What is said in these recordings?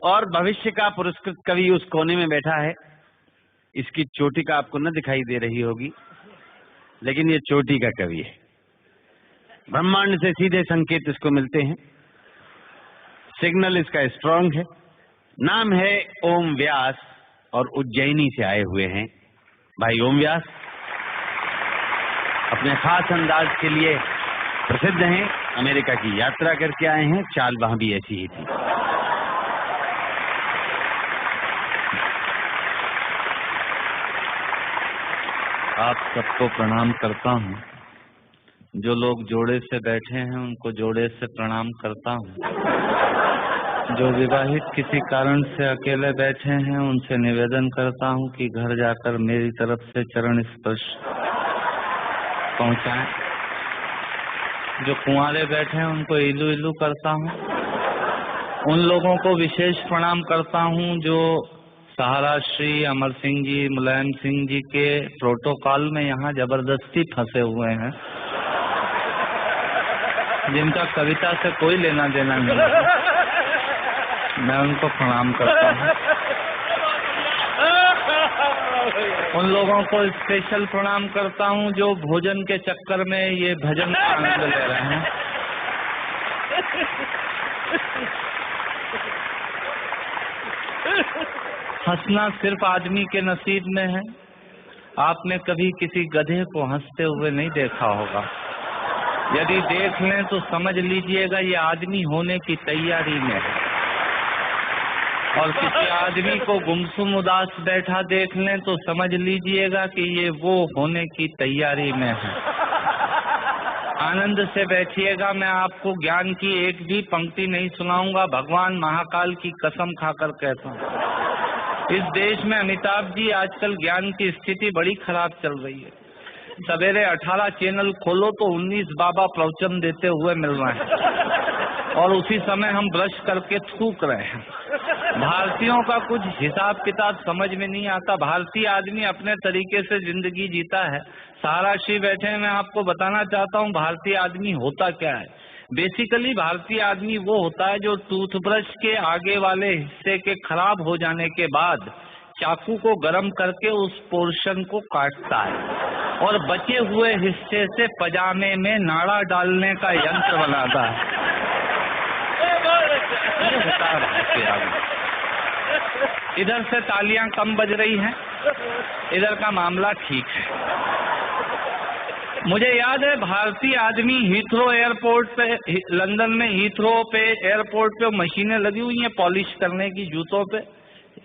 और भविष्य का पुरस्कृत कवि उस कोने में बैठा है। इसकी चोटी का आपको न दिखाई दे रही होगी, लेकिन ये चोटी का कवि है। ब्रह्मांड से सीधे संकेत इसको मिलते हैं, सिग्नल इसका स्ट्रांग है। नाम है ओम व्यास और उज्जैनी से आए हुए हैं भाई ओम व्यास। अपने खास अंदाज के लिए प्रसिद्ध हैं, अमेरिका की यात्रा करके आए हैं, चाल वहां भी ऐसी ही थी। आप सबको प्रणाम करता हूँ। जो लोग जोड़े से बैठे हैं उनको जोड़े से प्रणाम करता हूँ। जो विवाहित किसी कारण से अकेले बैठे हैं उनसे निवेदन करता हूँ कि घर जाकर मेरी तरफ से चरण स्पर्श पहुँचाएं। जो कुंवारे बैठे हैं उनको इलू इलू करता हूँ। उन लोगों को विशेष प्रणाम करता हूँ जो सहारा श्री अमर सिंह जी, मुलायम सिंह जी के प्रोटोकॉल में यहाँ जबरदस्ती फंसे हुए हैं, जिनका कविता से कोई लेना देना नहीं है। मैं उनको प्रणाम करता हूँ। उन लोगों को स्पेशल प्रणाम करता हूँ जो भोजन के चक्कर में ये भजन का आनंद ले रहे हैं। हंसना सिर्फ आदमी के नसीब में है। आपने कभी किसी गधे को हंसते हुए नहीं देखा होगा। यदि देख लें तो समझ लीजिएगा ये आदमी होने की तैयारी में है। और किसी आदमी को गुमसुम उदास बैठा देख लें तो समझ लीजिएगा कि ये वो होने की तैयारी में है। आनंद से बैठिएगा। मैं आपको ज्ञान की एक भी पंक्ति नहीं सुनाऊंगा, भगवान महाकाल की कसम खाकर कहता हूँ। इस देश में अमिताभ जी आजकल ज्ञान की स्थिति बड़ी खराब चल रही है। सवेरे 18 चैनल खोलो तो 19 बाबा प्रवचन देते हुए मिल रहे हैं और उसी समय हम ब्रश करके थूक रहे हैं। भारतीयों का कुछ हिसाब किताब समझ में नहीं आता। भारतीय आदमी अपने तरीके से जिंदगी जीता है। सहारा श्री बैठे हैं, मैं आपको बताना चाहता हूँ भारतीय आदमी होता क्या है। बेसिकली भारतीय आदमी वो होता है जो टूथब्रश के आगे वाले हिस्से के खराब हो जाने के बाद चाकू को गर्म करके उस पोर्शन को काटता है और बचे हुए हिस्से से पजामे में नाड़ा डालने का यंत्र बनाता है। इधर से तालियां कम बज रही हैं, इधर का मामला ठीक है। मुझे याद है भारतीय आदमी हीथ्रो एयरपोर्ट पे, लंदन में हीथ्रो पे एयरपोर्ट पे मशीनें लगी हुई हैं पॉलिश करने की जूतों पे।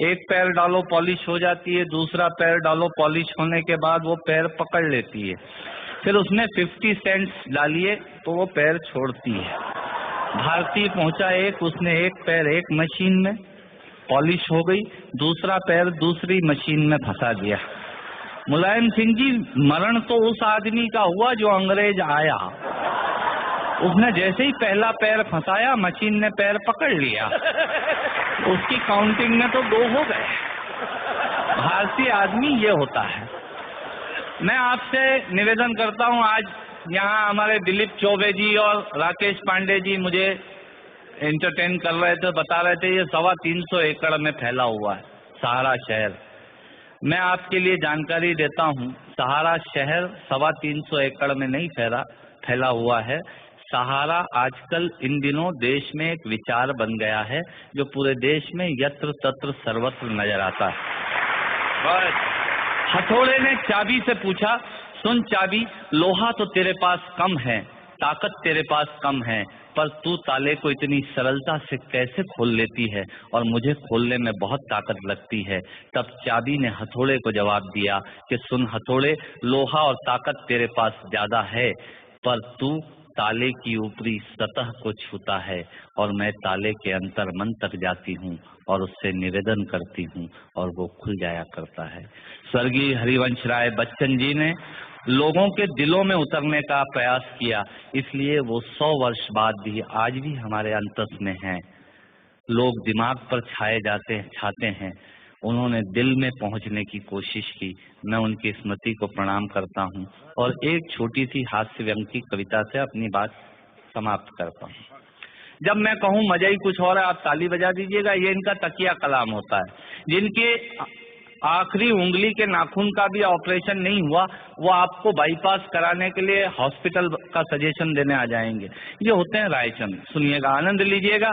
एक पैर डालो पॉलिश हो जाती है, दूसरा पैर डालो पॉलिश होने के बाद वो पैर पकड़ लेती है। फिर उसमें 50 सेंट्स डालिए तो वो पैर छोड़ती है। भारतीय पहुंचा एक, उसने एक पैर एक मशीन में पॉलिश हो गई, दूसरा पैर दूसरी मशीन में फंसा दिया। मुलायम सिंह जी, मरण तो उस आदमी का हुआ जो अंग्रेज आया। उसने जैसे ही पहला पैर फंसाया मशीन ने पैर पकड़ लिया, उसकी काउंटिंग में तो 2 हो गए। भारतीय आदमी ये होता है। मैं आपसे निवेदन करता हूँ, आज यहाँ हमारे दिलीप चौबे जी और राकेश पांडे जी मुझे एंटरटेन कर रहे थे, बता रहे थे ये 325 एकड़ में फैला हुआ है सहारा शहर। मैं आपके लिए जानकारी देता हूँ, सहारा शहर 325 एकड़ में नहीं फैला हुआ है। सहारा आजकल इन दिनों देश में एक विचार बन गया है जो पूरे देश में यत्र तत्र सर्वत्र नजर आता है। हथौड़े ने चाबी से पूछा, सुन चाबी, लोहा तो तेरे पास कम है, ताकत तेरे पास कम है, पर तू ताले को इतनी सरलता से कैसे खोल लेती है और मुझे खोलने में बहुत ताकत लगती है। तब चाबी ने हथौड़े को जवाब दिया कि सुन हथौड़े, लोहा और ताकत तेरे पास ज्यादा है, पर तू ताले की ऊपरी सतह को छूता है और मैं ताले के अंतर मन तक जाती हूँ और उससे निवेदन करती हूँ और वो खुल जाया करता है। स्वर्गीय हरिवंश राय बच्चन जी ने लोगों के दिलों में उतरने का प्रयास किया, इसलिए वो 100 वर्ष बाद भी आज भी हमारे अंतस में हैं। लोग दिमाग पर छाते हैं, उन्होंने दिल में पहुंचने की कोशिश की। मैं उनकी स्मृति को प्रणाम करता हूं और एक छोटी सी हास्य व्यंग की कविता से अपनी बात समाप्त करता हूं। जब मैं कहूँ मजा ही कुछ और है, आप ताली बजा दीजिएगा। ये इनका तकिया कलाम होता है। जिनके आखिरी उंगली के नाखून का भी ऑपरेशन नहीं हुआ, वो आपको बाईपास कराने के लिए हॉस्पिटल का सजेशन देने आ जाएंगे। ये होते हैं रायचंद। सुनिएगा, आनंद लीजिएगा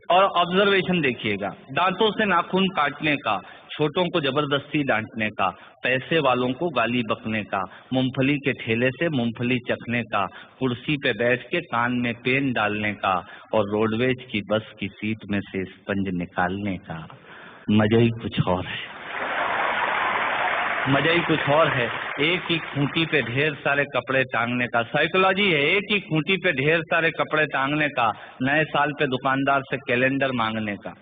और ऑब्जर्वेशन देखिएगा। दांतों से नाखून काटने का, छोटों को जबरदस्ती डांटने का, पैसे वालों को गाली बकने का, मूंगफली के ठेले से मूंगफली चखने का, कुर्सी पे बैठ के कान में पेन डालने का और रोडवेज की बस की सीट में से स्पंज निकालने का। मजा ही कुछ और है, मजा ही कुछ और है। एक ही खूंटी पे ढेर सारे कपड़े टांगने का। साइकोलॉजी है, एक ही खूंटी पे ढेर सारे कपड़े टांगने का, नए साल पे दुकानदार से कैलेंडर मांगने का।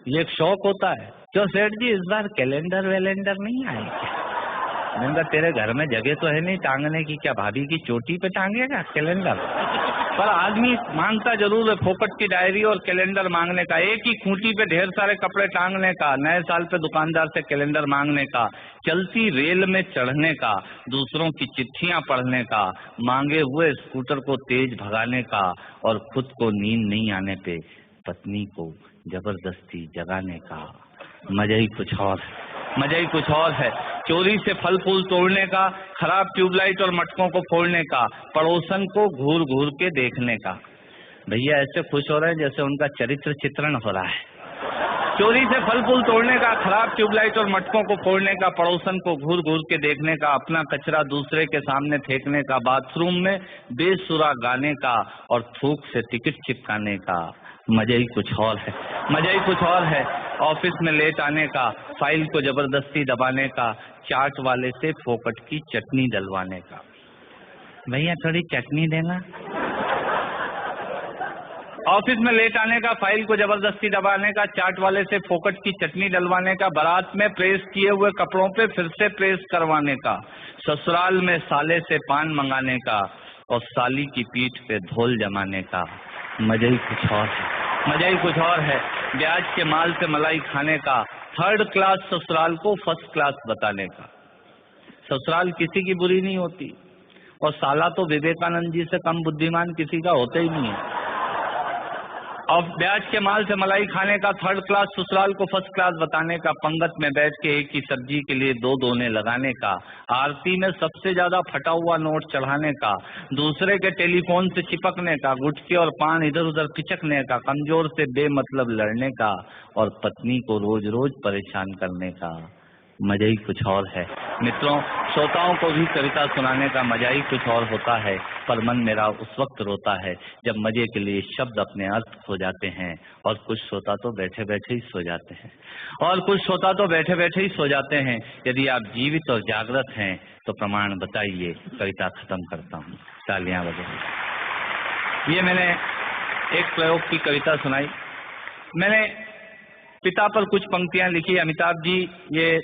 ये एक शौक होता है। क्यों सेठ जी, इस बार कैलेंडर वैलेंडर नहीं आए क्या? मैंने कहा तेरे घर में जगह तो है नहीं टांगने की, क्या भाभी की चोटी पे टांगेगा कैलेंडर? पर आदमी मांगता जरूर है, फोकट की डायरी और कैलेंडर मांगने का। एक ही खूंटी पे ढेर सारे कपड़े टांगने का, नए साल पे दुकानदार से कैलेंडर मांगने का, चलती रेल में चढ़ने का, दूसरों की चिट्ठियां पढ़ने का, मांगे हुए स्कूटर को तेज भगाने का और खुद को नींद नहीं आने पे पत्नी को जबरदस्ती जगाने का। मजा ही कुछ और है, मजा ही कुछ और है। चोरी से फल फूल तोड़ने का, खराब ट्यूबलाइट और मटकों को फोड़ने का, पड़ोसन को घूर घूर के देखने का। भैया ऐसे खुश हो रहे हैं जैसे उनका चरित्र चित्रण हो रहा है। चोरी से फल फूल तोड़ने का, खराब ट्यूबलाइट और मटकों को फोड़ने का, पड़ोसन को घूर घूर के देखने का, अपना कचरा दूसरे के सामने फेंकने का, बाथरूम में बेसुरा गाने का और थूक से टिकट चिपकाने का। मजा ही कुछ और है, मजा ही कुछ और है। ऑफिस में लेट आने का, फाइल को जबरदस्ती दबाने का, चाट वाले से फोकट की चटनी डलवाने का। भैया थोड़ी चटनी देना। ऑफिस में लेट आने का, फाइल को जबरदस्ती दबाने का, चाट वाले से फोकट की चटनी डलवाने का, बारात में प्रेस किए हुए कपड़ों पे फिर से प्रेस करवाने का, ससुराल में साले से पान मंगाने का और साली की पीठ पे धोल जमाने का। मजा ही कुछ और है, मजा ही कुछ और है। ब्याज के माल से मलाई खाने का, थर्ड क्लास ससुराल को फर्स्ट क्लास बताने का। ससुराल किसी की बुरी नहीं होती और साला तो विवेकानंद जी से कम बुद्धिमान किसी का होता ही नहीं है। और ब्याज के माल से मलाई खाने का, थर्ड क्लास ससुराल को फर्स्ट क्लास बताने का, पंगत में बैठ के एक ही सब्जी के लिए दो दोने लगाने का, आरती में सबसे ज्यादा फटा हुआ नोट चढ़ाने का, दूसरे के टेलीफोन से चिपकने का, गुटके और पान इधर उधर पिचकने का, कमजोर से बेमतलब लड़ने का और पत्नी को रोज रोज परेशान करने का। मजा ही कुछ और है। मित्रों, श्रोताओं को भी कविता सुनाने का मजा ही कुछ और होता है, पर मन मेरा उस वक्त रोता है जब मजे के लिए शब्द अपने अर्थ खो जाते हैं और कुछ श्रोता तो बैठे बैठे ही सो जाते हैं, और कुछ श्रोता तो बैठे बैठे ही सो जाते हैं। यदि आप जीवित और जागृत हैं तो प्रमाण बताइए। कविता खत्म करता हूँ, तालियां बजाइए। ये मैंने एक प्रयोग की कविता सुनाई। मैंने पिता पर कुछ पंक्तियां लिखी। अमिताभ जी, ये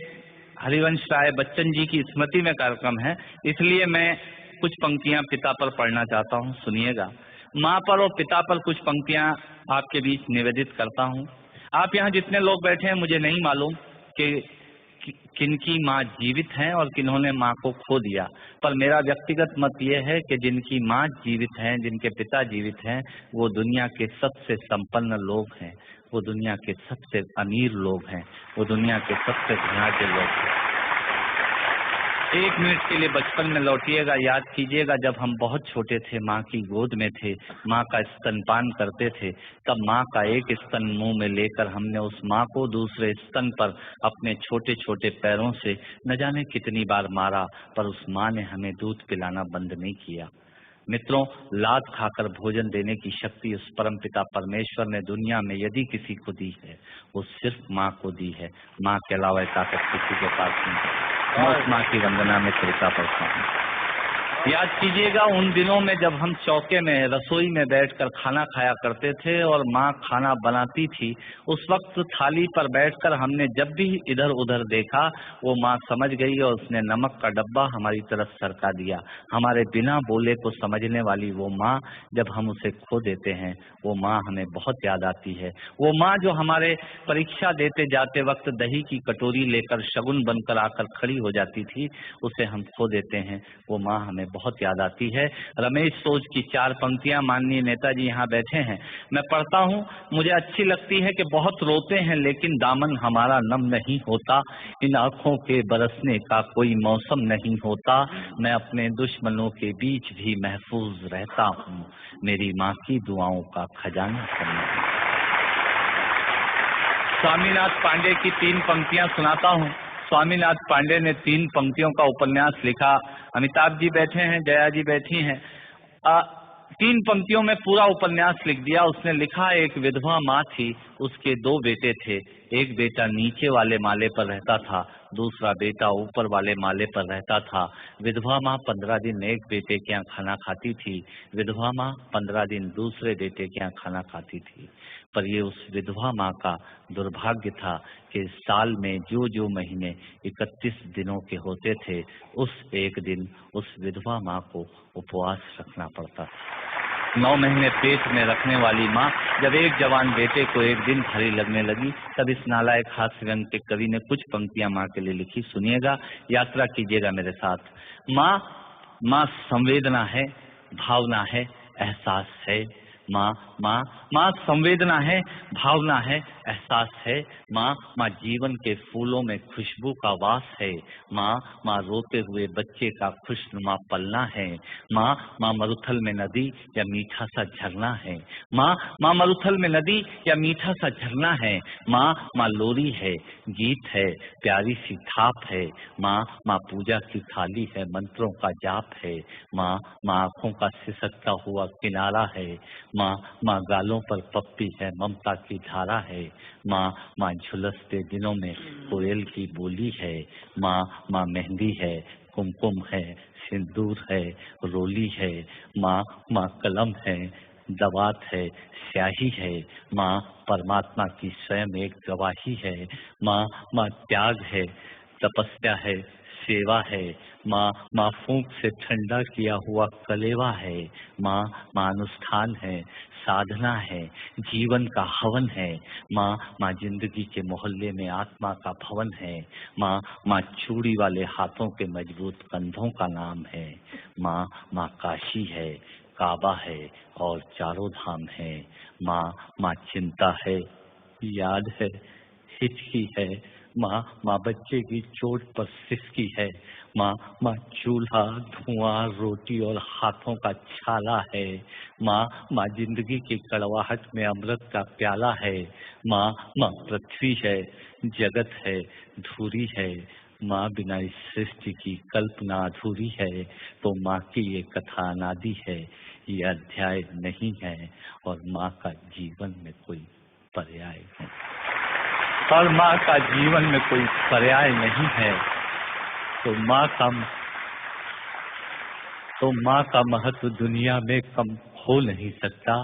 हरिवंश राय बच्चन जी की स्मृति में कार्यक्रम है, इसलिए मैं कुछ पंक्तियां पिता पर पढ़ना चाहता हूं। सुनिएगा। माँ पर और पिता पर कुछ पंक्तियां आपके बीच निवेदित करता हूं। आप यहाँ जितने लोग बैठे हैं, मुझे नहीं मालूम कि किनकी माँ जीवित हैं और किन्होंने माँ को खो दिया, पर मेरा व्यक्तिगत मत ये है कि जिनकी माँ जीवित हैं, जिनके पिता जीवित हैं, वो दुनिया के सबसे संपन्न लोग हैं, वो दुनिया के सबसे अमीर लोग हैं, वो दुनिया के सबसे धनाढ्य लोग हैं। एक मिनट के लिए बचपन में लौटिएगा, याद कीजिएगा जब हम बहुत छोटे थे, माँ की गोद में थे, माँ का स्तनपान करते थे, तब माँ का एक स्तन मुंह में लेकर हमने उस माँ को दूसरे स्तन पर अपने छोटे छोटे पैरों से न जाने कितनी बार मारा, पर उस माँ ने हमें दूध पिलाना बंद नहीं किया। मित्रों, लात खाकर भोजन देने की शक्ति उस परमपिता परमेश्वर ने दुनिया में यदि किसी को दी है, वो सिर्फ माँ को दी है। माँ के अलावा ताकत किसी के पास नहीं है। मैं उस माँ की वंदना में कृपा करता हूँ। याद कीजिएगा उन दिनों में जब हम चौके में रसोई में बैठकर खाना खाया करते थे और माँ खाना बनाती थी, उस वक्त थाली पर बैठकर हमने जब भी इधर उधर देखा, वो माँ समझ गई और उसने नमक का डब्बा हमारी तरफ सरका दिया। हमारे बिना बोले को समझने वाली वो माँ, जब हम उसे खो देते हैं, वो माँ हमें बहुत याद आती है। वो माँ जो हमारे परीक्षा देते जाते वक्त दही की कटोरी लेकर शगुन बनकर आकर खड़ी हो जाती थी, उसे हम खो देते हैं। वो माँ हमें बहुत याद आती है। रमेश सोज की 4 पंक्तियां माननीय नेताजी यहाँ बैठे हैं, मैं पढ़ता हूँ, मुझे अच्छी लगती है कि बहुत रोते हैं लेकिन दामन हमारा नम नहीं होता, इन आंखों के बरसने का कोई मौसम नहीं होता, मैं अपने दुश्मनों के बीच भी महफूज रहता हूँ, मेरी माँ की दुआओं का खजाना करना। स्वामीनाथ पांडे की 3 पंक्तियां सुनाता हूँ। स्वामीनाथ पांडे ने 3 पंक्तियों का उपन्यास लिखा। अमिताभ जी बैठे हैं, जया जी बैठी हैं। 3 पंक्तियों में पूरा उपन्यास लिख दिया। उसने लिखा, एक विधवा माँ थी, उसके 2 बेटे थे, एक बेटा नीचे वाले माले पर रहता था, दूसरा बेटा ऊपर वाले माले पर रहता था। विधवा माँ 15 दिन एक बेटे के यहाँ खाना खाती थी, विधवा माँ 15 दिन दूसरे बेटे के यहाँ खाना खाती थी। पर ये उस विधवा माँ का दुर्भाग्य था कि साल में जो महीने 31 दिनों के होते थे, उस एक दिन उस विधवा माँ को उपवास रखना पड़ता था। 9 महीने पेट में रखने वाली माँ जब एक जवान बेटे को एक दिन भारी लगने लगी, तब इस नालायक हास्य व्यंग के कवि ने कुछ पंक्तियां माँ के लिए लिखी। सुनिएगा, यात्रा कीजिएगा मेरे साथ। माँ संवेदना है, भावना है, एहसास है। माँ संवेदना है, भावना है, एहसास है। माँ जीवन के फूलों में खुशबू का वास है। माँ रोते हुए बच्चे का खुशनुमा पलना है। माँ मरुथल में नदी या मीठा सा झरना है। माँ मरुथल में नदी या मीठा सा झरना है। माँ लोरी है, गीत है, प्यारी सी थाप है। माँ पूजा की थाली है, मंत्रों का जाप है। माँ आंखों का सिसकता हुआ किनारा है। माँ गालों पर पप्पी है, ममता की धारा है। माँ झुलसते दिनों में कोयल की बोली है। माँ मेहंदी है, कुमकुम है, सिंदूर है, रोली है। माँ कलम है, दवात है, स्याही है। माँ परमात्मा की स्वयं एक गवाही है। माँ त्याग है, तपस्या है, सेवा है। माँ फूंक से ठंडा किया हुआ कलेवा है। माँ अनुष्ठान है, साधना है, जीवन का हवन है। माँ जिंदगी के मोहल्ले में आत्मा का भवन है। माँ चूड़ी वाले हाथों के मजबूत कंधों का नाम है। माँ काशी है, काबा है और चारों धाम है। माँ चिंता है, याद है, हिचकी है। माँ बच्चे की चोट पर सिसकी है। माँ चूल्हा, धुआं, रोटी और हाथों का छाला है। माँ जिंदगी की कड़वाहट में अमृत का प्याला है। माँ पृथ्वी है, जगत है, धूरी है। माँ बिना इस सृष्टि की कल्पना अधूरी है। तो माँ की ये कथा अनादि है, ये अध्याय नहीं है, और माँ का जीवन में कोई पर्याय नहीं, और माँ का जीवन में कोई पर्याय नहीं है। तो माँ का महत्व दुनिया में कम हो नहीं सकता,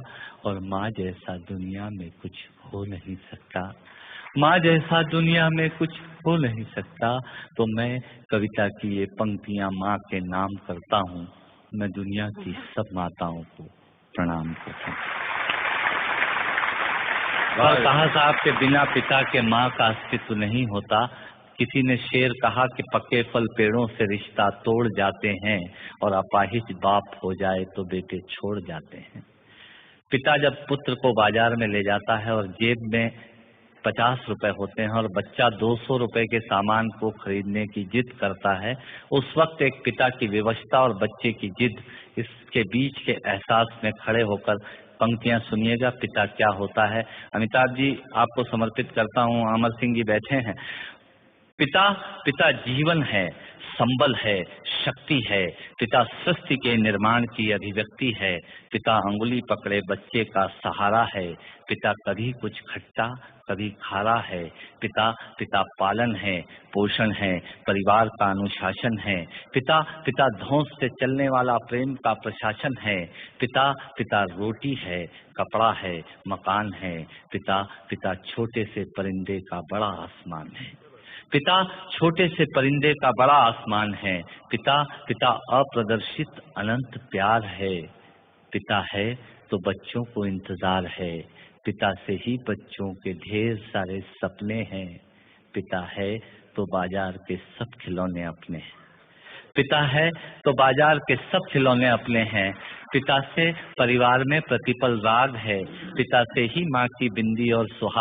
और माँ जैसा दुनिया में कुछ हो नहीं सकता। माँ जैसा दुनिया में कुछ हो नहीं सकता। तो मैं कविता की ये पंक्तियां माँ के नाम करता हूँ। मैं दुनिया की सब माताओं को प्रणाम करता हूँ। और कहा साहब के बिना पिता के माँ का अस्तित्व नहीं होता। किसी ने शेर कहा कि पक्के फल पेड़ों से रिश्ता तोड़ जाते हैं, और अपाहिज बाप हो जाए तो बेटे छोड़ जाते हैं। पिता जब पुत्र को बाजार में ले जाता है और जेब में 50 रुपए होते हैं और बच्चा 200 रुपए के सामान को खरीदने की जिद करता है, उस वक्त एक पिता की विवशता और बच्चे की जिद, इसके बीच के एहसास में खड़े होकर पंक्तियां सुनिएगा, पिता क्या होता है। अमिताभ जी आपको समर्पित करता हूं। अमर सिंह जी बैठे हैं। पिता जीवन है, संबल है, शक्ति है। पिता सृष्टि के निर्माण की अभिव्यक्ति है। पिता अंगुली पकड़े बच्चे का सहारा है। पिता कभी कुछ खट्टा, कभी खारा है। पिता पालन है, पोषण है, परिवार का अनुशासन है। पिता धौंस से चलने वाला प्रेम का प्रशासन है। पिता रोटी है, कपड़ा है, मकान है। पिता छोटे से परिंदे का बड़ा आसमान है। पिता छोटे से परिंदे का बड़ा आसमान है। पिता अप्रदर्शित अनंत प्यार है। पिता है तो बच्चों को इंतजार है। पिता से ही बच्चों के ढेर सारे सपने हैं। पिता है तो बाजार के सब खिलौने अपने हैं। पिता है तो बाजार के सब खिलौने अपने हैं। पिता से परिवार में प्रतिपल राग है, पिता से ही माँ की बिंदी और सुहाग।